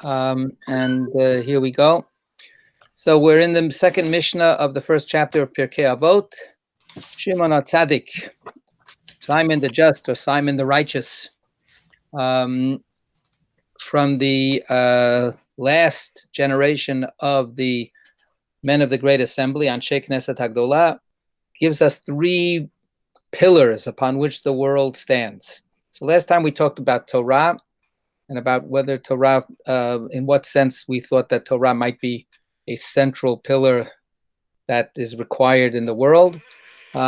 Here we go. So we're in the second Mishnah of the first chapter of Pirkei Avot. Shimon HaTzadik, Simon the Just or Simon the Righteous, from the last generation of the men of the Great Assembly, Anshe Knesset HaGdolah, gives us three pillars upon which the world stands. So last time we talked about Torah and about whether Torah, in what sense we thought that Torah might be a central pillar that is required in the world. We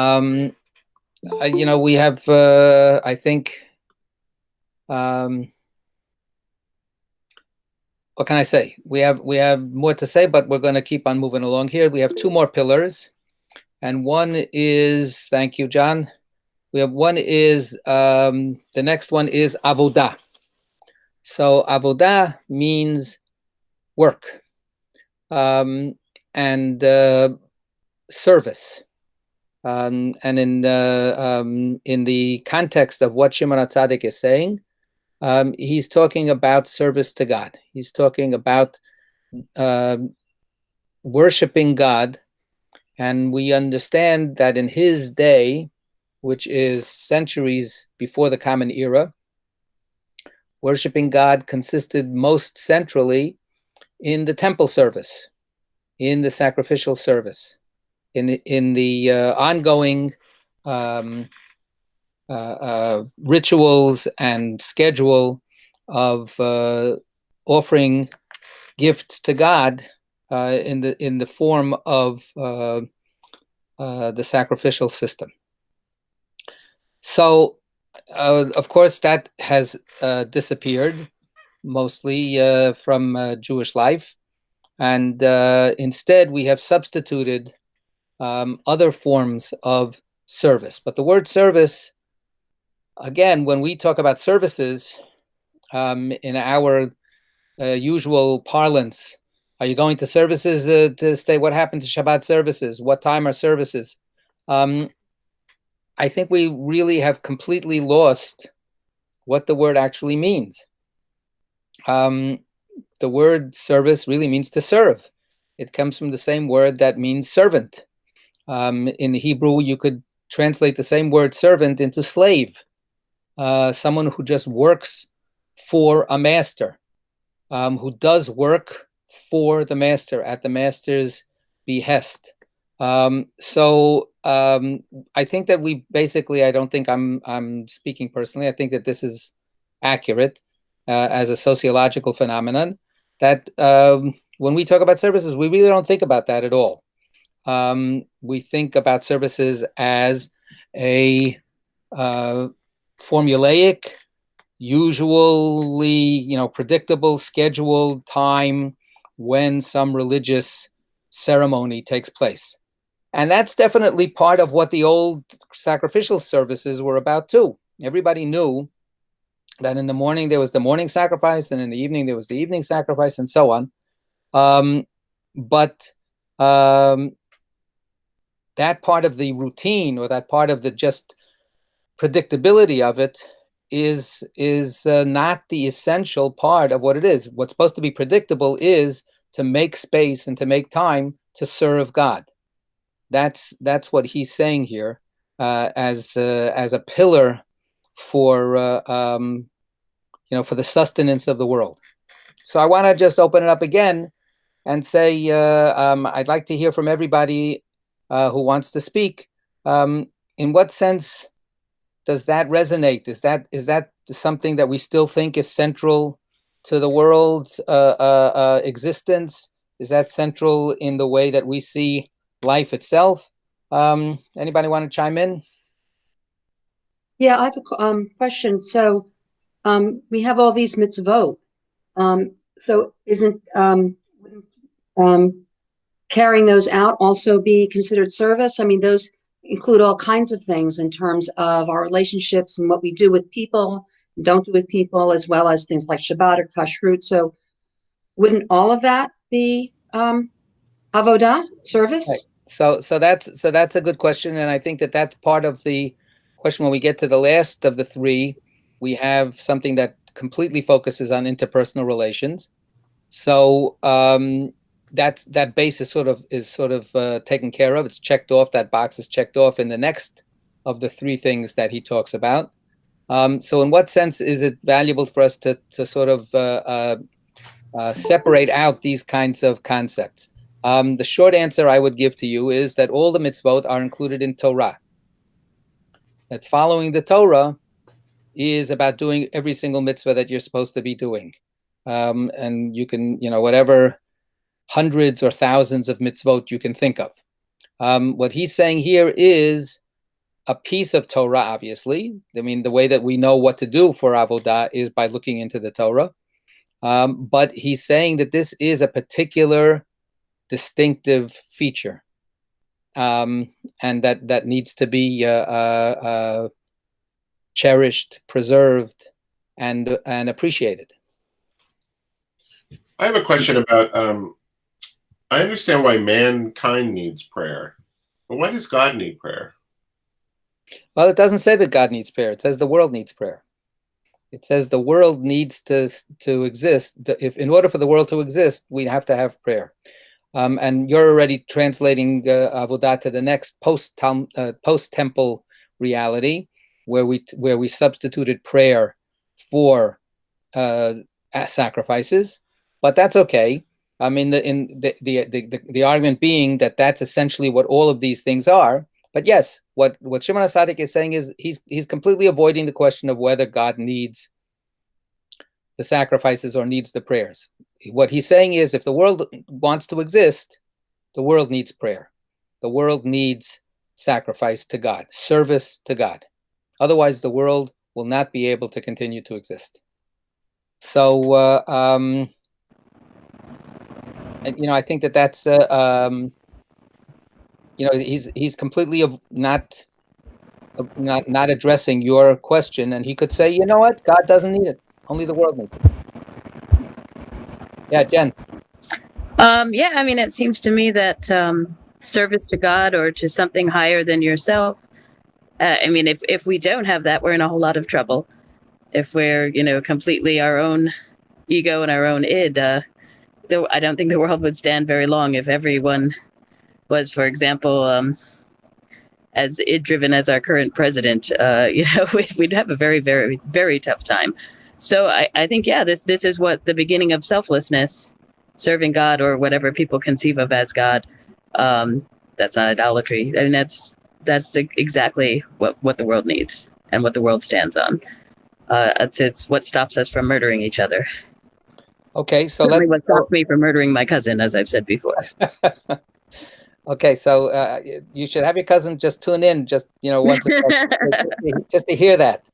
have, I think, what can I say? We have more to say, but we're going to keep on moving along here. We have two more pillars, and one is, thank you, John. One is, the next one is avodah. So avodah means work and service. And in the context of what Shimon HaTzadik is saying, he's talking about service to God. He's talking about worshiping God. And we understand that in his day, which is centuries before the Common Era, worshiping God consisted most centrally in the temple service, in the sacrificial service, in the ongoing rituals and schedule of offering gifts to God in the form of the sacrificial system. So, of course, that has disappeared mostly from Jewish life, and instead we have substituted other forms of service. But the word service, again, when we talk about services in our usual parlance, are you going to services to stay? What happened to Shabbat services? What time are services? I think we really have completely lost what the word actually means. The word service really means to serve. It comes from the same word that means servant. In Hebrew, you could translate the same word servant into slave, someone who just works for a master, who does work for the master at the master's behest. So I think that we basically, I don't think I'm speaking personally. I think that this is accurate as a sociological phenomenon, that when we talk about services, we really don't think about that at all. We think about services as a formulaic, usually, predictable, scheduled time when some religious ceremony takes place. And that's definitely part of what the old sacrificial services were about too. Everybody knew that in the morning there was the morning sacrifice, and in the evening there was the evening sacrifice, and so on. But that part of the routine, or that part of the just predictability of it, is not the essential part of what it is. What's supposed to be predictable is to make space and to make time to serve God. That's what he's saying here as a pillar for for the sustenance of the world. So I want to just open it up again and say I'd like to hear from everybody who wants to speak. In what sense does that resonate? Is that something that we still think is central to the world's existence? Is that central in the way that we see life itself? Anybody want to chime in? Yeah, I have a question. So we have all these mitzvot. So isn't carrying those out also be considered service? I mean, those include all kinds of things in terms of our relationships and what we do with people, don't do with people, as well as things like Shabbat or kashrut. So wouldn't all of that be avodah, service? Right. So that's a good question, and I think that that's part of the question. When we get to the last of the three, we have something that completely focuses on interpersonal relations, So that base is sort of taken care of. It's checked off. That box is checked off in the next of the three things that he talks about. So in what sense is it valuable for us to sort of separate out these kinds of concepts? The short answer I would give to you is that all the mitzvot are included in Torah. That following the Torah is about doing every single mitzvah that you're supposed to be doing. And you can, whatever hundreds or thousands of mitzvot you can think of. What he's saying here is a piece of Torah, obviously. I mean, the way that we know what to do for avodah is by looking into the Torah. But he's saying that this is a particular distinctive feature, and that needs to be cherished, preserved, and appreciated. I have a question about, I understand why mankind needs prayer, but why does God need prayer? Well, it doesn't say that God needs prayer. It says the world needs prayer. It says the world needs to exist. If in order for the world to exist, we have to have prayer. And you're already translating avodah to the next post-temple reality, where we substituted prayer for sacrifices. But that's okay. I mean, the argument being that that's essentially what all of these things are. But yes, what Shimon HaTzadik is saying is he's completely avoiding the question of whether God needs the sacrifices or needs the prayers. What he's saying is if the world wants to exist, the world needs prayer. The world needs sacrifice to God, service to God. Otherwise, the world will not be able to continue to exist. So, I think that's he's completely not addressing your question, and he could say, you know what, God doesn't need it, only the world needs it. Yeah, Jen. Yeah, I mean, it seems to me that service to God or to something higher than yourself. I mean, if we don't have that, we're in a whole lot of trouble. If we're completely our own ego and our own id, I don't think the world would stand very long if everyone was, for example, as id-driven as our current president. We'd have a very, very, very tough time. So I think, yeah, this is what the beginning of selflessness, serving God or whatever people conceive of as God. That's not idolatry. I mean, that's exactly what the world needs and what the world stands on. It's what stops us from murdering each other. Okay, so what stopped me from murdering my cousin, as I've said before. Okay, so you should have your cousin just tune in, just once, just to hear that.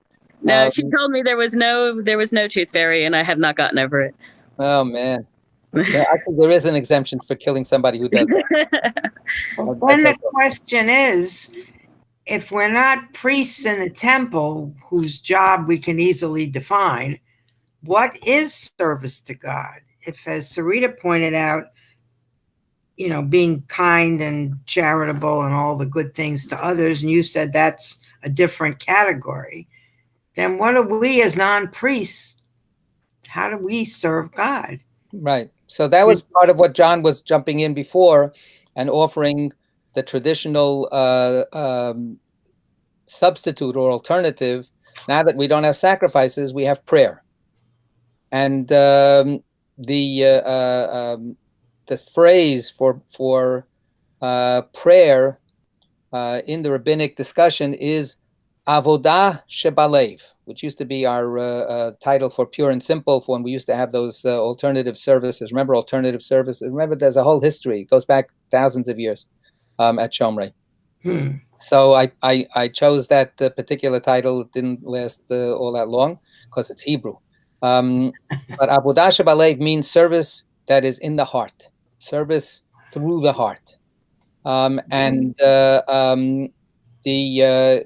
No, she told me there was no tooth fairy, and I have not gotten over it. Oh man, yeah, I think there is an exemption for killing somebody who does that. Well, then the question is, if we're not priests in the temple, whose job we can easily define, what is service to God? If, as Sarita pointed out, being kind and charitable and all the good things to others, and you said that's a different category, then what do we as non-priests, how do we serve God? Right. So that was part of what John was jumping in before and offering the traditional substitute or alternative. Now that we don't have sacrifices, we have prayer. And the phrase for prayer in the rabbinic discussion is avodah shebalev, which used to be our title for Pure and Simple, for when we used to have those alternative services. Remember alternative services? Remember, there's a whole history. It goes back thousands of years at Shomrei. So I chose that particular title. It didn't last all that long because it's Hebrew. But avodah shebalev means service that is in the heart, service through the heart.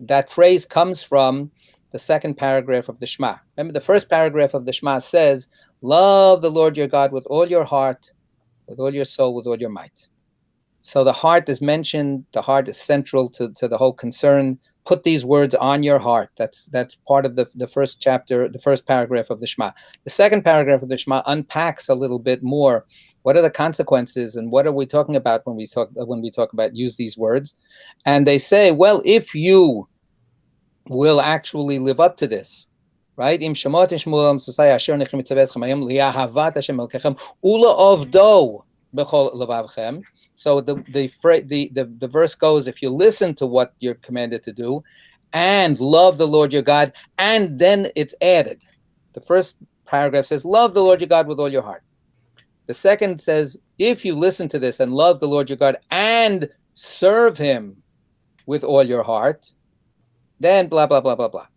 That phrase comes from the second paragraph of the Shema. Remember, the first paragraph of the Shema says, love the Lord your God with all your heart, with all your soul, with all your might. So the heart is mentioned. The heart is central to the whole concern. Put these words on your heart. That's part of the first chapter, the first paragraph of the Shema. The second paragraph of the Shema unpacks a little bit more. What are the consequences, and what are we talking about when we talk about use these words? And they say, well, if you will actually live up to this, right? Im shemot ishmuam susay asher nechim mitzaveschem hayom liahavat Hashem elkechem ulaovdo bechol levavchem. So the verse goes, if you listen to what you're commanded to do, and love the Lord your God, and then it's added. The first paragraph says, love the Lord your God with all your heart. The second says, if you listen to this and love the Lord your God and serve him with all your heart, then blah, blah, blah, blah, blah.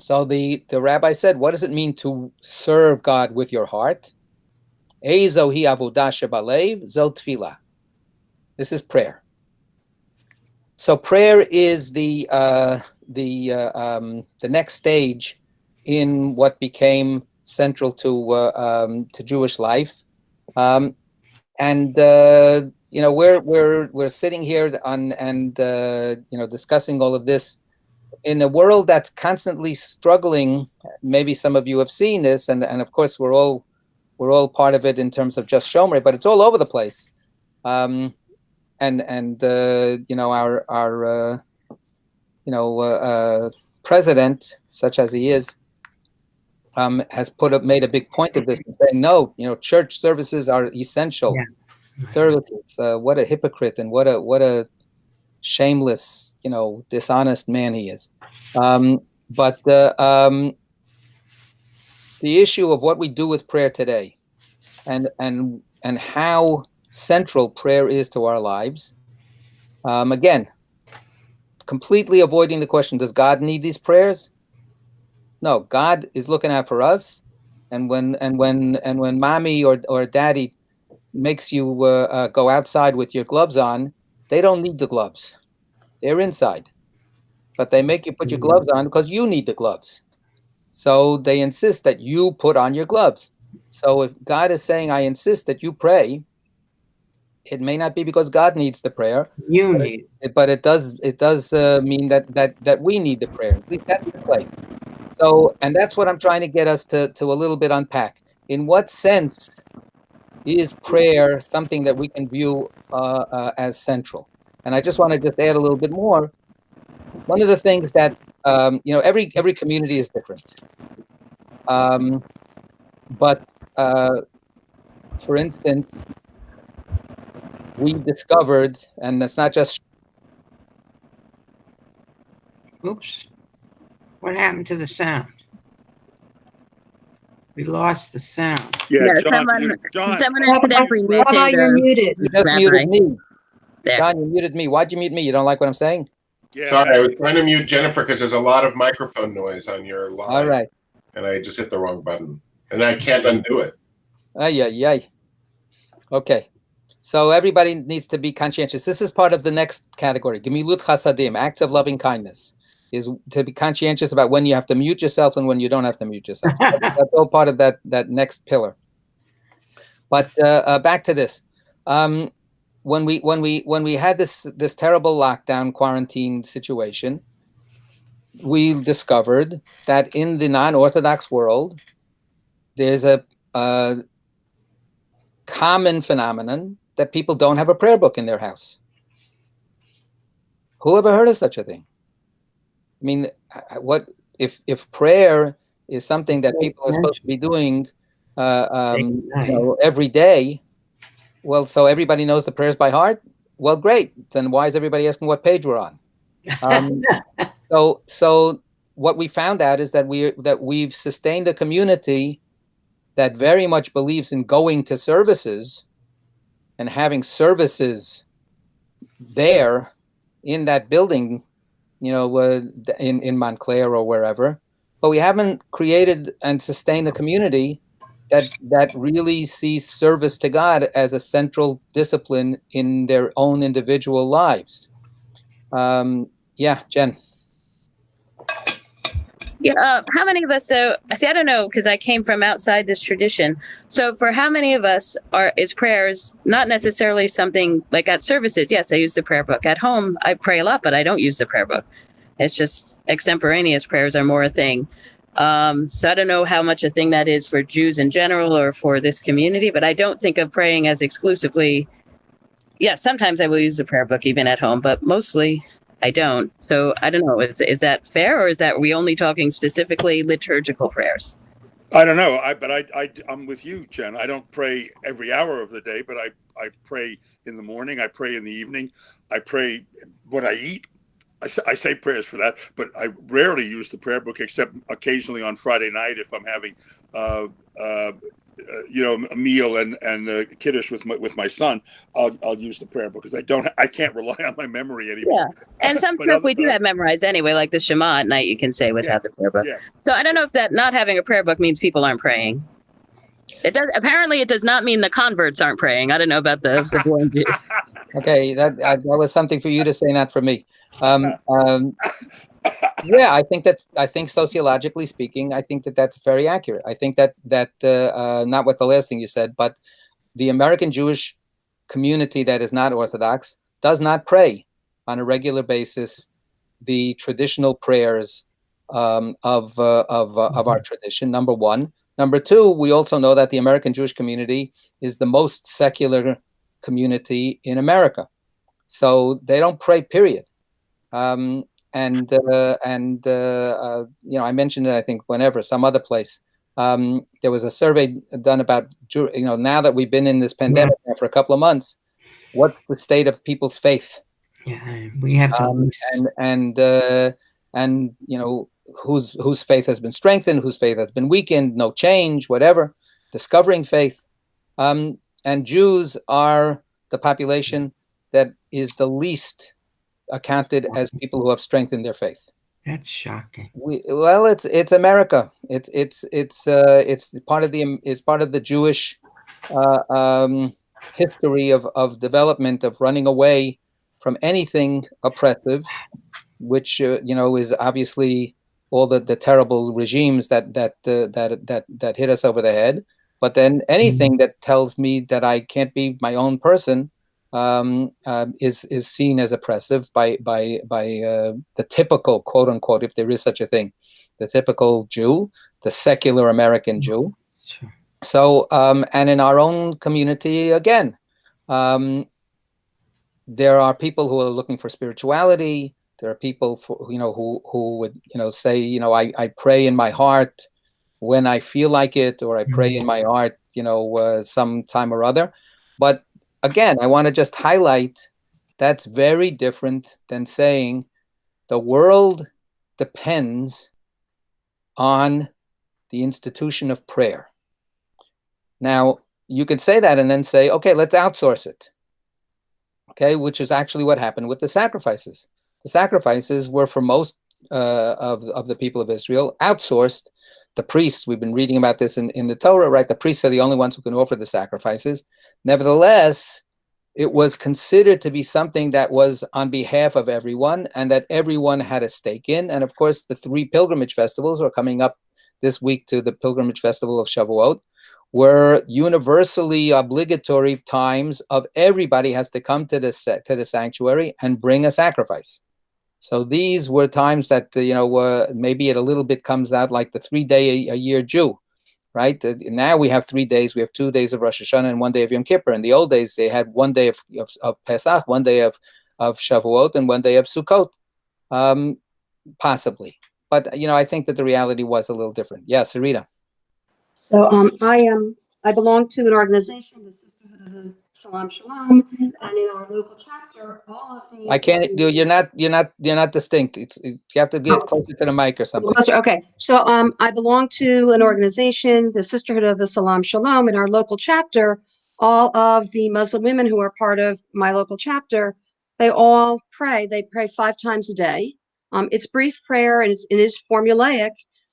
So the rabbi said, what does it mean to serve God with your heart? Ezo hi avodah shebalev, zo tefillah. This is prayer. So prayer is the next stage in what became central to Jewish life, we're sitting here discussing all of this in a world that's constantly struggling. Maybe some of you have seen this, and of course we're all part of it in terms of just Shomrei, but it's all over the place. Our president, such as he is, has made a big point of this and saying, no, church services are essential. Yeah. Services. What a hypocrite and what a shameless, dishonest man he is. But the issue of what we do with prayer today, and how central prayer is to our lives. Again, completely avoiding the question: does God need these prayers? No, God is looking out for us, and when mommy or daddy makes you go outside with your gloves on, they don't need the gloves; they're inside. But they make you put your gloves on because you need the gloves. So they insist that you put on your gloves. So if God is saying, "I insist that you pray," it may not be because God needs the prayer. You need it, but it does mean that we need the prayer. At least that's the claim. So, and that's what I'm trying to get us to a little bit unpack. In what sense is prayer something that we can view as central? And I just want to just add a little bit more. One of the things that every community is different. But for instance, we discovered, and it's not just. Oops. What happened to the sound? We lost the sound. Yeah, No, John someone accidentally muted. Rabbi, you're muted. You just Rabbi. muted me. There. John, you muted me. Why'd you mute me? You don't like what I'm saying? Yeah. Sorry, I was trying to mute Jennifer because there's a lot of microphone noise on your line. All right. And I just hit the wrong button. And I can't undo it. Ay. Okay. So everybody needs to be conscientious. This is part of the next category. Gemilut chasadim, acts of loving kindness, is to be conscientious about when you have to mute yourself and when you don't have to mute yourself. That's all part of that next pillar. But back to this. When we had this terrible lockdown quarantine situation, we discovered that in the non-Orthodox world, there's a common phenomenon that people don't have a prayer book in their house. Who ever heard of such a thing? I mean, what if prayer is something that people are supposed to be doing every day? Well, so everybody knows the prayers by heart? Well, great. Then why is everybody asking what page we're on? So what we found out is that we've sustained a community that very much believes in going to services and having services there in that building, in Montclair or wherever. But we haven't created and sustained a community that really sees service to God as a central discipline in their own individual lives. Yeah, Jen. Yeah, how many of us? So, see, I don't know because I came from outside this tradition. So, for how many of us is prayers not necessarily something like at services? Yes, I use the prayer book. At home, I pray a lot, but I don't use the prayer book. It's just extemporaneous prayers are more a thing. So, I don't know how much a thing that is for Jews in general or for this community, but I don't think of praying as exclusively. Yeah, sometimes I will use the prayer book even at home, but mostly I don't. So I don't know. Is that fair, or is that we only talking specifically liturgical prayers? I don't know. I'm with you, Jen. I don't pray every hour of the day, but I pray in the morning. I pray in the evening. I pray when I eat. I say prayers for that, but I rarely use the prayer book except occasionally on Friday night if I'm having a meal and kiddush with my son. I'll use the prayer book because I can't rely on my memory anymore. Yeah, and some stuff we do have memorized anyway, like the Shema at night. You can say without the prayer book. Yeah. So I don't know if that not having a prayer book means people aren't praying. It does. Apparently, it does not mean the converts aren't praying. I don't know about the born Jews. Okay, that was something for you to say, not for me. Yeah, I think sociologically speaking, I think that's very accurate. I think that not what the last thing you said, but the American Jewish community that is not Orthodox does not pray on a regular basis the traditional prayers of our tradition. Number one. Number two, we also know that the American Jewish community is the most secular community in America, so they don't pray. Period. I mentioned it, I think, some other place. There was a survey done about, now that we've been in this pandemic now for a couple of months, what's the state of people's faith? Yeah, we have to whose faith has been strengthened, whose faith has been weakened, no change, whatever, discovering faith. And Jews are the population that is the least accounted as people who have strengthened their faith. That's shocking. It's America. It's part of the Jewish history of development, of running away from anything oppressive, which is obviously all the terrible regimes that hit us over the head. But then anything that tells me that I can't be my own person is seen as oppressive by the typical, quote unquote, if there is such a thing, the typical Jew, the secular American Jew. Sure. So and in our own community again, there are people who are looking for spirituality. There are people who would say I pray in my heart when I feel like it, or I pray in my heart some time or other. But again, I want to just highlight that's very different than saying the world depends on the institution of prayer. Now, you could say that and then say, okay, let's outsource it. Okay, which is actually what happened with the sacrifices. The sacrifices were, for most of the people of Israel, outsourced. The priests, we've been reading about this in the Torah, right? The priests are the only ones who can offer the sacrifices. Nevertheless, it was considered to be something that was on behalf of everyone and that everyone had a stake in. And of course, the 3 pilgrimage festivals are coming up this week to the pilgrimage festival of Shavuot, were universally obligatory times of everybody has to come to the sanctuary and bring a sacrifice. So these were times that, maybe it a little bit comes out like the 3-day-a-year Jew, right? Now we have 3 days. We have 2 days of Rosh Hashanah and 1 day of Yom Kippur. In the old days, they had 1 day of Pesach, 1 day of Shavuot, and 1 day of Sukkot, possibly. But, I think that the reality was a little different. Yeah, Sarita. So I belong to an organization, the Sisterhood of Shalom, and in our local chapter, all of the. I can't do. You're not distinct. You have to get closer to the mic or something. Closer. Okay. So I belong to an organization, the Sisterhood of the Shalom, in our local chapter. All of the Muslim women who are part of my local chapter, they all pray. They pray 5 times a day. It's brief prayer and it is formulaic.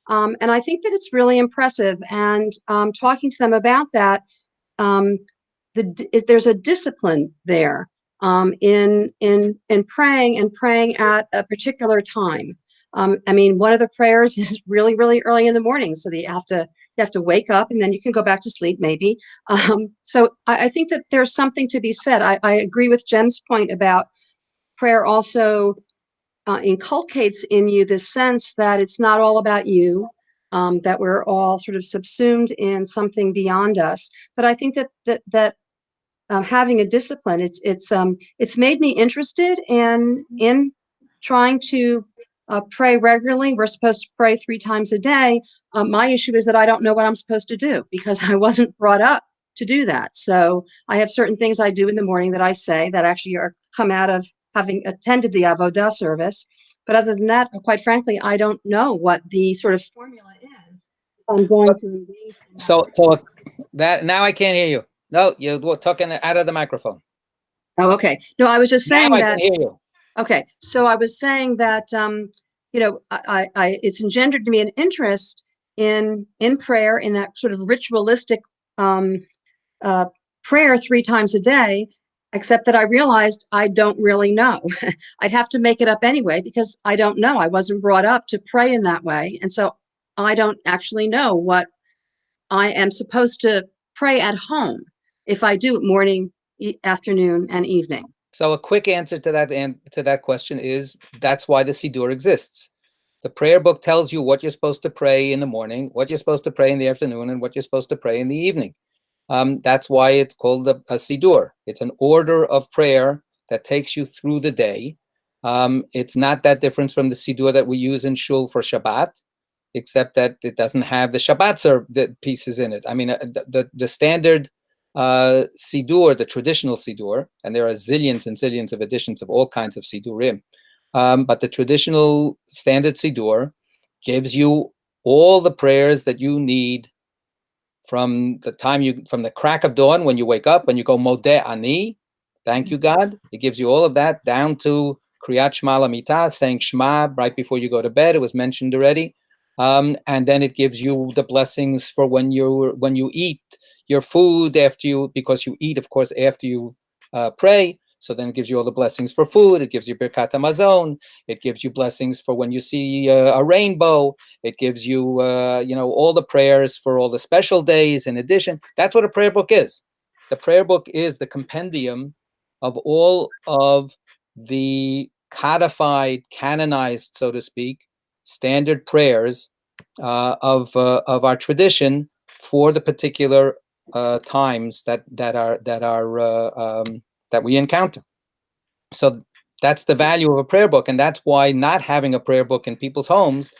And I think that it's really impressive. And talking to them about that, there's a discipline there in praying at a particular time. I mean, one of the prayers is really, really early in the morning, so that you have to wake up, and then you can go back to sleep, maybe. So I think that there's something to be said. I agree with Jen's point about prayer also inculcates in you this sense that it's not all about you, that we're all sort of subsumed in something beyond us. But I think that having a discipline, it's made me interested in trying to pray regularly. We're supposed to pray 3 times a day. My issue is that I don't know what I'm supposed to do because I wasn't brought up to do that. So I have certain things I do in the morning that I say that actually come out of having attended the Avodah service. But other than that, quite frankly, I don't know what the sort of formula is. I'm going to engage in So that now I can't hear you. No, you're talking out of the microphone. Oh, okay. No, I was just saying Now I that. can hear you. Okay, so I was saying that it's engendered to me an interest in prayer, in that sort of ritualistic prayer 3 times a day, except that I realized I don't really know. I'd have to make it up anyway because I don't know. I wasn't brought up to pray in that way, and so I don't actually know what I am supposed to pray at home if I do it morning, afternoon, and evening. So a quick answer to that question is that's why the Siddur exists. The prayer book tells you what you're supposed to pray in the morning, what you're supposed to pray in the afternoon, and what you're supposed to pray in the evening. That's why it's called a Siddur. It's an order of prayer that takes you through the day. It's not that different from the Siddur that we use in Shul for Shabbat, except that it doesn't have the Shabbat pieces in it. I mean, the standard Siddur, the traditional Siddur, and there are zillions and zillions of editions of all kinds of Siddurim, but the traditional standard Siddur gives you all the prayers that you need from the crack of dawn when you wake up, when you go Modeh Ani, thank you God. It gives you all of that down to Kriyat Shema Lamitah, saying Shema right before you go to bed. It was mentioned already, and then it gives you the blessings for when you eat your food because you eat, of course, after you pray. So then it gives you all the blessings for food. It gives you Birkat HaMazon. It gives you blessings for when you see a rainbow. It gives you, all the prayers for all the special days in addition. That's what a prayer book is. The prayer book is the compendium of all of the codified, canonized, so to speak, standard prayers of our tradition for the particular times that we encounter. So that's the value of a prayer book, and that's why not having a prayer book in people's homes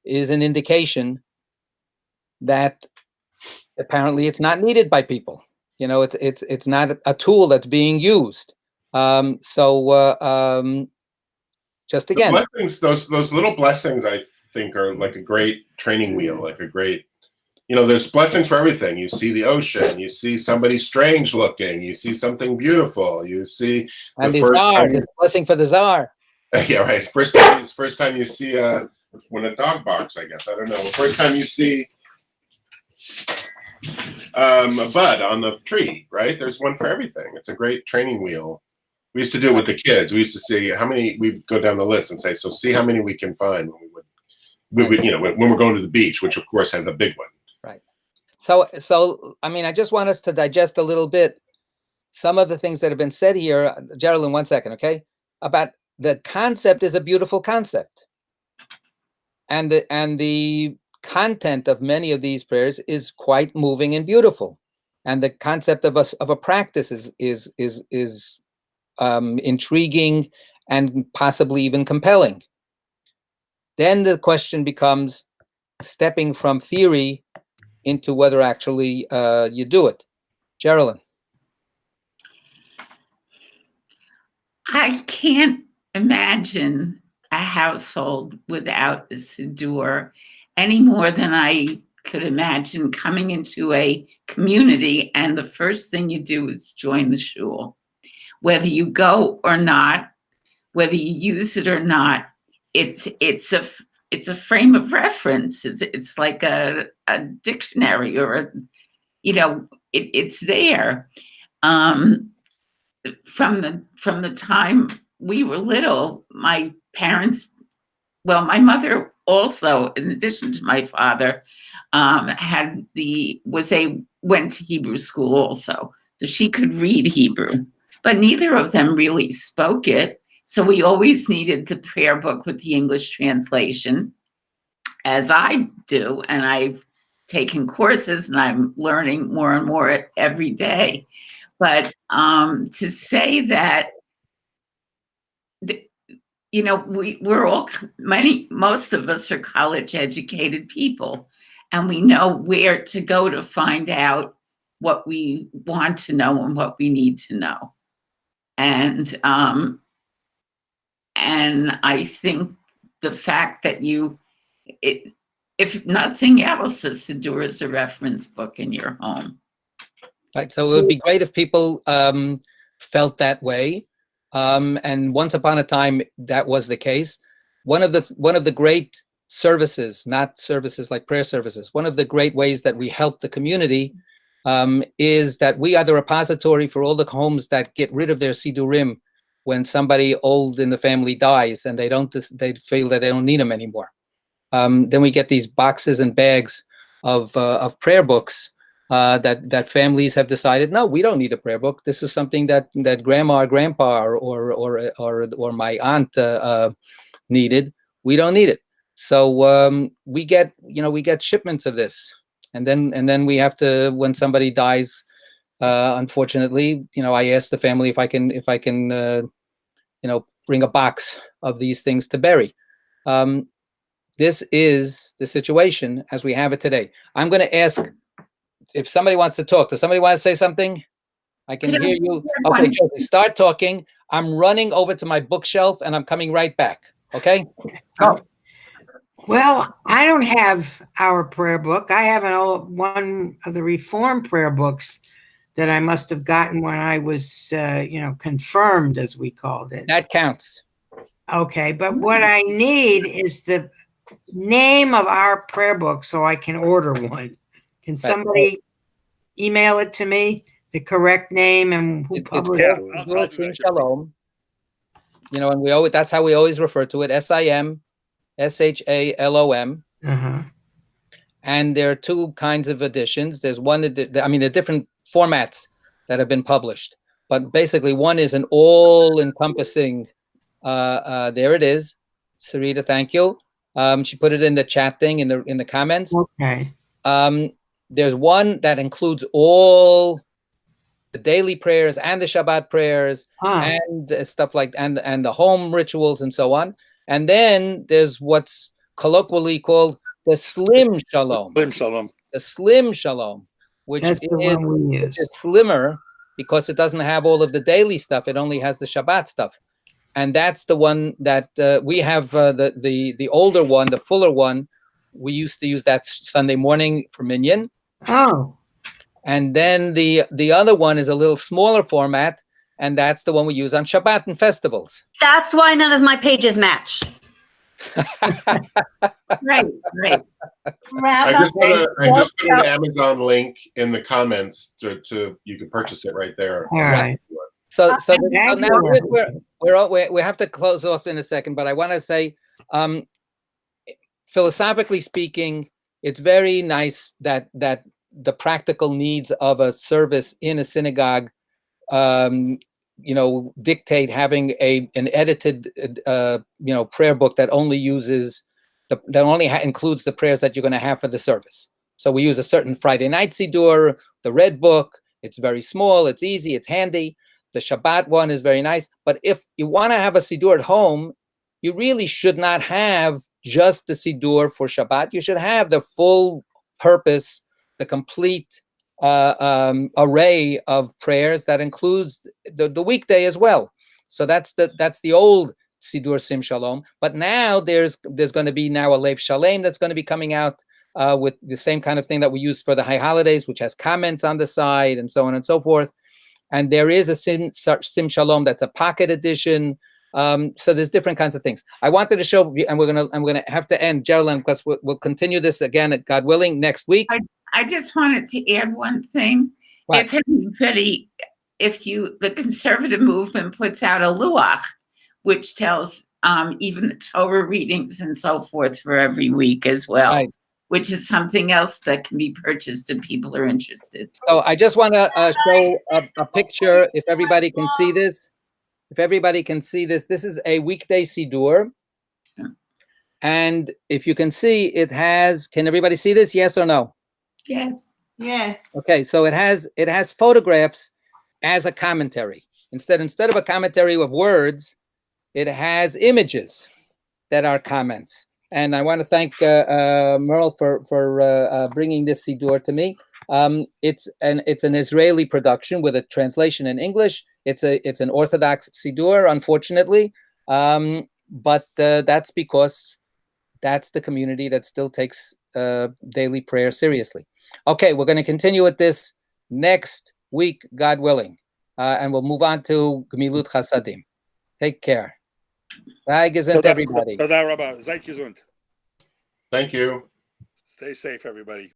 is an indication that apparently it's not needed by people. It's not a tool that's being used. Just again, the blessings, those little blessings, I think, are like a great training wheel, like a great. There's blessings for everything. You see the ocean, you see somebody strange looking, you see something beautiful, you see and the Tsar, the blessing for the Tsar. Yeah, right. First time you see when a dog barks, I guess. I don't know. First time you see a bud on the tree, right? There's one for everything. It's a great training wheel. We used to do it with the kids. We used to see how many, we'd go down the list and say, so see how many we can find when when we're going to the beach, which of course has a big one. Right. So I mean, I just want us to digest a little bit some of the things that have been said here. Geraldine, 1 second, okay? About the concept is a beautiful concept. And the content of many of these prayers is quite moving and beautiful. And the concept of a practice is intriguing and possibly even compelling. Then the question becomes stepping from theory into whether actually you do it. Geraldine. I can't imagine a household without a Siddur any more than I could imagine coming into a community and the first thing you do is join the Shul. Whether you go or not, whether you use it or not, it's a frame of reference. It's like a dictionary or it's there. From the time we were little, my parents well, my mother also, in addition to my father, went to Hebrew school also, so she could read Hebrew, but neither of them really spoke it. So we always needed the prayer book with the English translation, as I do, and I've taken courses and I'm learning more and more every day. But to say that, most of us are college educated people, and we know where to go to find out what we want to know and what we need to know. And I think the fact that if nothing else, a Siddur is a reference book in your home. Right. So it would be great if people felt that way. And once upon a time, that was the case. One of the great services, not services like prayer services, one of the great ways that we help the community is that we are the repository for all the homes that get rid of their Siddurim when somebody old in the family dies and they feel that they don't need them anymore. Then we get these boxes and bags of prayer books that families have decided, no, we don't need a prayer book. This is something that grandma or grandpa or my aunt needed. We don't need it. So we get shipments of this, and then we have to, when somebody dies, unfortunately, I ask the family if I can bring a box of these things to bury. This is the situation as we have it today. I'm going to ask if somebody wants to talk. Does somebody want to say something? I can hear you. Okay, Josie, start talking. I'm running over to my bookshelf and I'm coming right back. Okay? Oh. Well, I don't have our prayer book. I have one of the Reform prayer books that I must have gotten when I was, confirmed, as we called it. That counts. Okay, but what I need is the name of our prayer book so I can order one. Can somebody email it to me, the correct name and who published it? It's Shalom. And that's how we always refer to it, SIM, SHALOM. Uh-huh. And there are two kinds of editions. There's one, there are different formats that have been published. But basically, one is an all-encompassing, there it is. Sarita, thank you. She put it in the chat thing, in the comments. Okay. There's one that includes all the daily prayers and the Shabbat prayers and stuff like, and the home rituals and so on. And then there's what's colloquially called the Slim Shalom. Slim Shalom. The Slim Shalom, which is slimmer because it doesn't have all of the daily stuff. It only has the Shabbat stuff. And that's the one that we have, the older one, the fuller one. We used to use that Sunday morning for Minyan. Oh. And then the other one is a little smaller format, and that's the one we use on Shabbat and festivals. That's why none of my pages match. Right. I just put an Amazon link in the comments to you can purchase it right there. All right. So now we have to close off in a second, but I want to say, philosophically speaking, it's very nice that the practical needs of a service in a synagogue, dictate having an edited, prayer book that only uses includes the prayers that you're going to have for the service. So we use a certain Friday night Siddur, the red book. It's very small, it's easy, it's handy. The Shabbat one is very nice. But if you want to have a Siddur at home, you really should not have just the Siddur for Shabbat. You should have the full purpose, the complete array of prayers that includes the weekday as well. So that's the old Siddur Sim Shalom. But now there's going to be now a Lev Shalem that's going to be coming out with the same kind of thing that we use for the high holidays, which has comments on the side and so on and so forth. And there is a Sim Shalom that's a pocket edition. So there's different kinds of things. I wanted to show, and I'm gonna have to end, Geraldine, because we'll continue this again, God willing, next week. I just wanted to add one thing. What? The conservative movement puts out a luach, which tells even the Torah readings and so forth for every week as well, Right. which is something else that can be purchased if people are interested. So I just want to show a picture, if everybody can see this. If everybody can see this, this is a weekday Siddur. And if you can see, it has, can everybody see this? Yes or no? Yes. Yes. Okay, so it has photographs as a commentary. Instead of a commentary of words, it has images that are comments. And I want to thank Merle for bringing this Siddur to me. It's an Israeli production with a translation in English. It's an Orthodox Siddur, unfortunately, but that's because that's the community that still takes daily prayer seriously. Okay, we're going to continue with this next week, God willing, and we'll move on to Gemilut Chasadim. Take care. Bye, gesund, everybody. Toda Rabba. Seid gesund. Thank you. Stay safe, everybody.